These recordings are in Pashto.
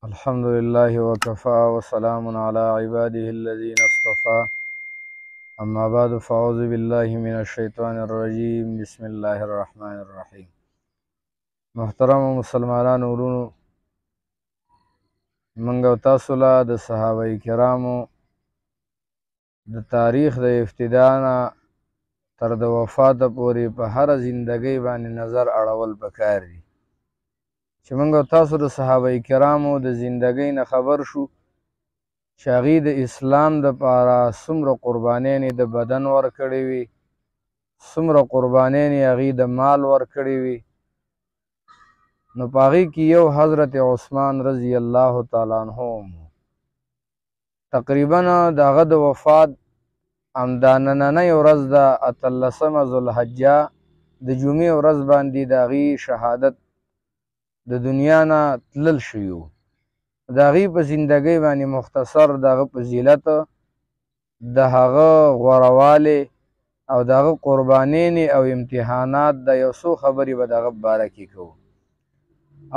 الحمد لله وكفى وسلام على عباده الذين اصطفى أما بعد فأعوذ بالله من الشيطان الرجيم بسم الله الرحمن الرحيم. محترم مسلمانان ورونو، منګ او تاسو له د صحابه کرامو د تاریخ د ابتدا نه تر د وفات پورې په هر زندګۍ باندې نظر اړول پکار دي چې منګ او تاسو د صحابه کرامو د زندګۍ نه خبر شو چې هغوی د اسلام دپاره څومره قربانیانې د بدن ورکړې وي، څومره قربانیانې هغوی د مال ورکړې وي. نو په هغوی کې یو حضرت عثمان رضی الله تعالی عنه تقریبا د هغه د وفات همدا نننۍ ورځ ده 18 ذوالحجه د جمعې ورځ باندې د هغوی شهادت د دنیا نه تلل شوي وو. د هغوی په زندګۍ باندې مختصر د هغه فضیلت، د هغه غورهوالی او د هغه قربانیانې او امتحانات د یو څو خبرې به د هغه په باره کې کوو.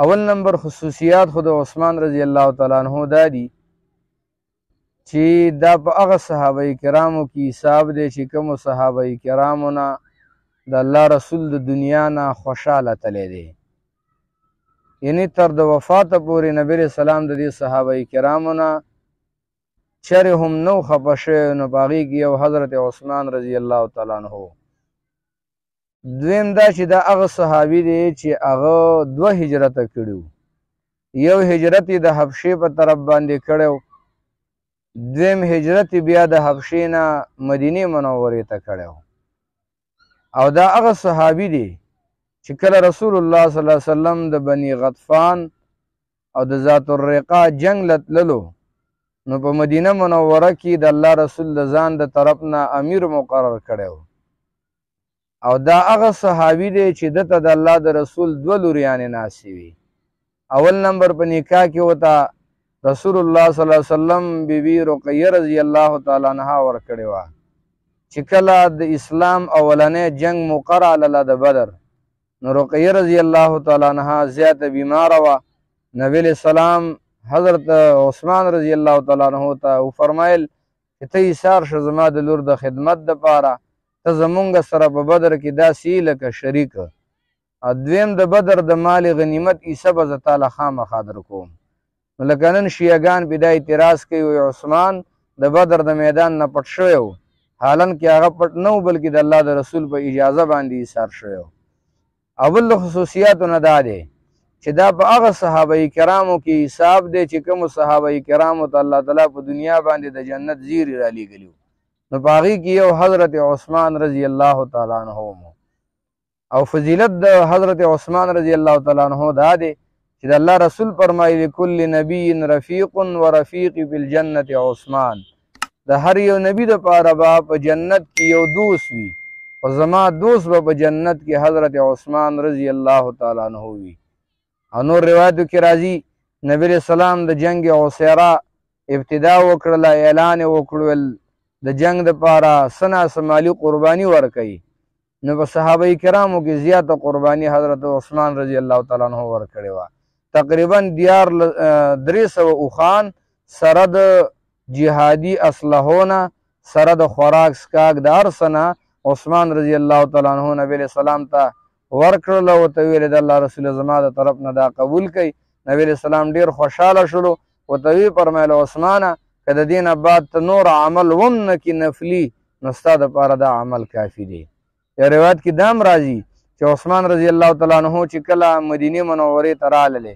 اول نمبر خصوصیات خو د عثمان رضی الله تعالی عنه دا دي چې دا په هغه صحابه کرامو کې حساب دی چې کومو صحابه کرامو نه د الله رسول د دنیا نه خوشحاله تلی دی، یعنی تر د وفاته پورې نبی علیه السلام د دې صحابه کرامو نه چرې هم نو خفه شوی. نو په هغې کې یو حضرت عثمان رضی الله تعالی عنه. دویم دا چې دا هغه صحابي دی چې هغه 2 هجرته کړي وو. یو هجرت یې د حبشې په طرف باندې کړی و، دویم هجرت یې بیا د حبشې نه مدینې منورې ته کړی و. او دا هغه صحابي دی چې کله رسول الله صلی الله علیه وسلم د بني غطفان او د ذات الرقاع جنگ له تللو، نو په مدینه منوره کې د الله رسول د ځان د طرف نه امیر مقرر کړی و. او دا هغه صحابي دی چې دته د الله د رسول 2 لوریانې ناستې وي. اول نمبر په نکاح کې ورته رسول الله صلی الله علیه وسلم بیبي رقیه رضی الله تعالی عنها ورکړې وه چې کله د اسلام اولنی جنگ مقرر علیه د بدر، نو رقیه رضی الله تعالی عنها زیاته بیماره وه. نبی علیہ السلام حضرت عثمان رضی الله تعالی عنه ته وفرمایل چې ته ایثار شه زما د لور د خدمت دپاره، ته زمونږ سره په بدر کې داسې لکه شریک. دویم د بدر د مال غنیمت حصه به زه تاله خامخا درکوم. نو لکه نن شیعګان پې دا اعتراض کوي وایي عثمان د بدر د میدان نه پټ شوی و، حالاً کې هغه پټ نه و بلکې د الله د رسول په اجازه باندې ایثار شوی و. اول د خصوصیاتو نه دا دی چې دا په هغه صحابه کرامو کې حساب دی چې کومو صحابه کرامو ته الله تعالی په دنیا باندې د جنت زیري رالیږلي وو. نو په هغې کې یو حضرت عثمان رضی الله تعالی عنه مو. او فضیلت د حضرت عثمان رضی الله تعالی عنه دا دی چې د الله رسول فرمایي لکل نبی رفیق و رفیق فی الجنة عثمان. د هر یو نبی دپاره به په جنت کې یو دوست وي، او زما دوست به په جنت کې حضرت عثمان رضی الله تعالی عنه وي. او نور روایتو کې راځي نبی علیہ السلام د جنگ عسیره ابتدا وکړله، اعلان یې وکړل د جنگ دپاره څه ناڅه مالي قرباني ورکوي. نو په صحابه کرامو کې زیاته قرباني حضرت عثمان رضی الله تعالی عنه ورکړې وه. تقریبا 300 اوښان سره د جهادي اسلحو نه، سره د خوراک څښاک د هر څه نه عثمان رضی الله تعالی عنه نبی علیہ السلام ته ورکړل. ورته ویل د الله رسول زما د طرف نه دا قبول کوي. نبی علیہ السلام ډېر خوشحاله شولو. ورته وی فرمیل عثمانه که د دې نه بعد ته نور عمل هم نه کي نفلي، نو ستا دپاره دا عمل کافي دی. یو روایت کې دا هم راځي چې عثمان رضی الله تعالی عنه چې کله مدینې منورې ته راللې،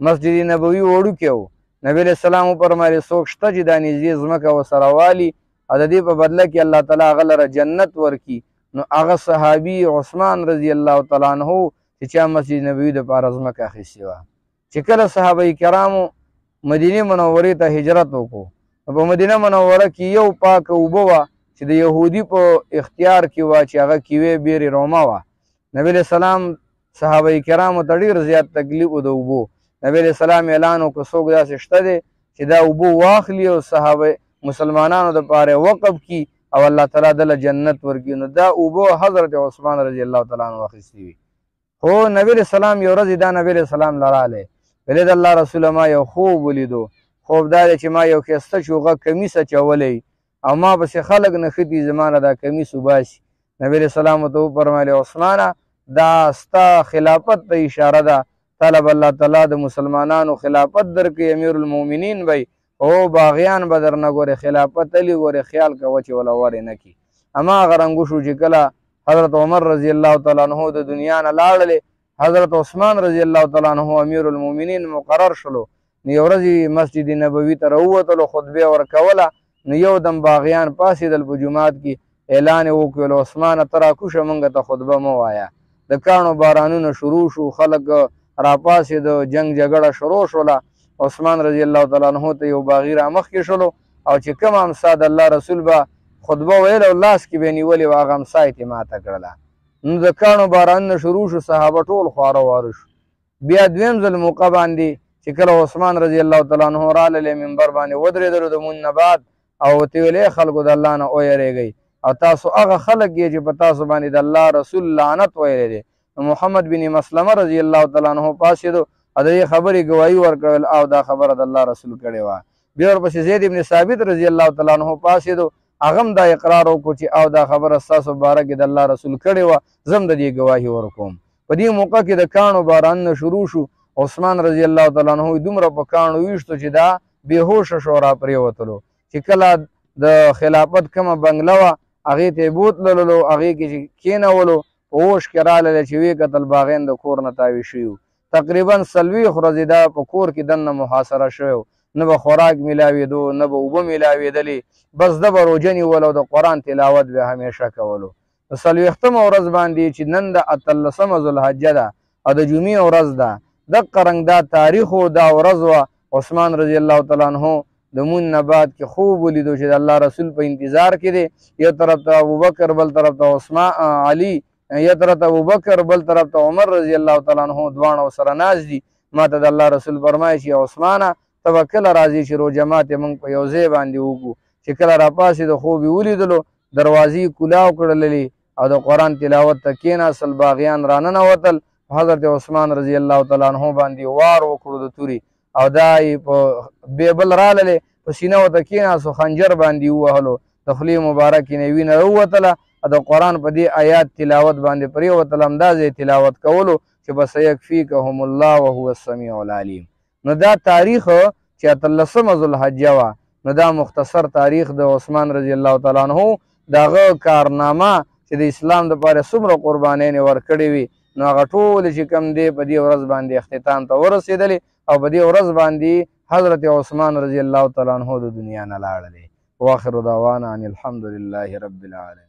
مسجد نبوي وړوکی و. نبی علیہ السلام وفرمیل څوک شته چې دا نږدې ځمکه ورسره والي او د دې په بدله کې الله تعالی هغه لره جنت ورکي. نو هغه صحابي عثمان رضی الله تعالی عنه چې چا مسجد نبوي دپاره ځمکه اخیستې وه. چې کله صحابه کرامو مدینې منورې ته هجرت وکړو، په مدینه منوره کې یو پاکه اوبه وه چې د یهودي په اختیار کې وه چې هغه کیوې بیر رومه وه. نبی علیہ السلام صحابه کرامو ته ډېر زیات تکلیف و د اوبو. نبی علیہ السلام اعلان وکړ څوک داسې شته دی چې دا اوبه واخلي او صحابه مسلمانانو دپاره وقف کي او الله تعالی دله جنت ورکړي. نو دا اوبه حضرت عثمان رضی الله تعالی عنه اخیستې وي. خو نبی علیہ السلام یو ورځ دا نبی علیہ السلام له رالی ویلې د الله رسوله ما یو خوب ولیدو، خوب دا دی چې ما یو ښایسته چوغه کمیس اچولی او ما پسې خلک نښتي زما نه دا کمیس وباسي. نبي علیه السلام ورته وفرمیل عثمانه دا ستا خلافت ته اشاره ده، طلب الله تعالی د مسلمانانو خلافت درکوي، امیر المؤمنین به او باغیان به درنه ګورې خلافت علي ګورې خیال کوه چې وله ورې نه کړي. هماغه رنګ وشو چې کله حضرت عمر رضی الله تعالی عنه د دنیا نه لاړلې، حضرت عثمان رضی الله تعالی عنه امیر المؤمنین مقرر شلو. نو یو ورځ مسجد نبوي ته راووتلو، خطبه ورکوله، نو یو دم باغیان پاڅېدل په جومات کې، اعلان یې وکړ عثمانه ته راکوشه موږ ته خطبه مه وایه. د کاڼو بارانونه شروع شو، خلک راپاڅېده، جنګ جګړه شروع شوله. عثمان رضی الله تعالی عنه ته یو باغي را مخکې شلو او چې کوم امسا د الله رسول به خطبه ویل او لاس کې به یې نیولې وه هغه امسا یې ماته کړله. نو د کاڼو بارانونه شروع شو، صحابه ټول خواره واره شو. بیا دویم ځل موقع باندې چې کله عثمان رضی الله تعالی عنه راغلی منبر باندې ودرېدلو د مونځ نه بعد او ورته ویل ای خلکو د الله نه ویرېږئ او تاسو هغه خلک یې چې په تاسو باندې د الله رسول لعنت ویلی دی. محمد بن مسلمه رضی الله تعالی عنه پاڅېدو او د دې خبرې ګواهي ورکړل او دا خبره د الله رسول کړې وه. بیا ورپسې زید بن ثابت رضی الله تعالی عنه پاڅېدو، هغه هم دا اقرار وکړو چې او دا خبره ستاسو باره کې د الله رسول کړې وه، زه هم د دې ګواهي ورکوم. په دې موقع کې د کاڼو بارانونه شروع شو. عثمان رضی الله تعالی عنه دومره په کاڼو ویشتو چې دا بېهوشه شو را پرېوتلو. چې کله د خلافت کومه بنګله وه هغې ته یې بوتللو، هغې کې چې کېنولو په اوش کې راغلل چې ویې کتل باغیان د کور نه تاوي شوي وو. تقریبا 40 ورځې دا په کور کې دننه محاصره شوی و، نه به خوراک میلاوېدو نه به اوبه میلاوېدلې، بس ده به روژه نیول او د قرآن تلاوت به همیشه کولو. د 40مه ورځ باندې چې نن د 18مه ذوالحجه ده او د جمعې ورځ ده، دقه رنګ دا تاریخ و، دا ورځ وه. عثمان رضی الله تعالی عنه د مونځ نه بعد کې خوب ولیدو چې د الله رسول په انتظار کې دی، یو طرف ته ابوبکر بل طرف ته عثمان علي، یو طرف ته ابوبکر بل طرف ته عمر رضی الله تعالی عنه دواړه ورسره ناست دي. ما ته د الله رسول فرمایي چې عثمانه ته به کله راځي چې روژه ماتې موږ په یو ځای باندې وکړو. چې کله راپاڅېدو خوب یې ولیدلو، دروازې کولاو کړللې او د قرآن تلاوت ته کېناستل، باغیان راننوتل. حضرت عثمان رضی الله تعالی عنه باندې وار وکړو د تورې او دا یې په بیبل راللې، په سینه ورته کېناستو، خنجر باندې ووهلو، د خولې مبارکې نه وینه راووتله. د قرآن په دې آیات تلاوت باندې پرېوتل، همداسې تلاوت کولو چې بس یکفیکهم الله وهو السمیع العلیم. نو دا تاریخ چې 18مه ذوالحجه وه، نو دا مختصر تاریخ د عثمان رضی الله تعالی عنه د هغه کارنامه چې د اسلام دپاره څومره قربانیانې ورکړې وي، نو هغه ټولې چې کوم دی په دې ورځ باندې اختتام ته ورسېدلې او په دې ورځ باندې حضرت عثمان رضی الله تعالی عنه د دنیا نه لاړلې. واخر دعوانا ان الحمد لله رب العالمین.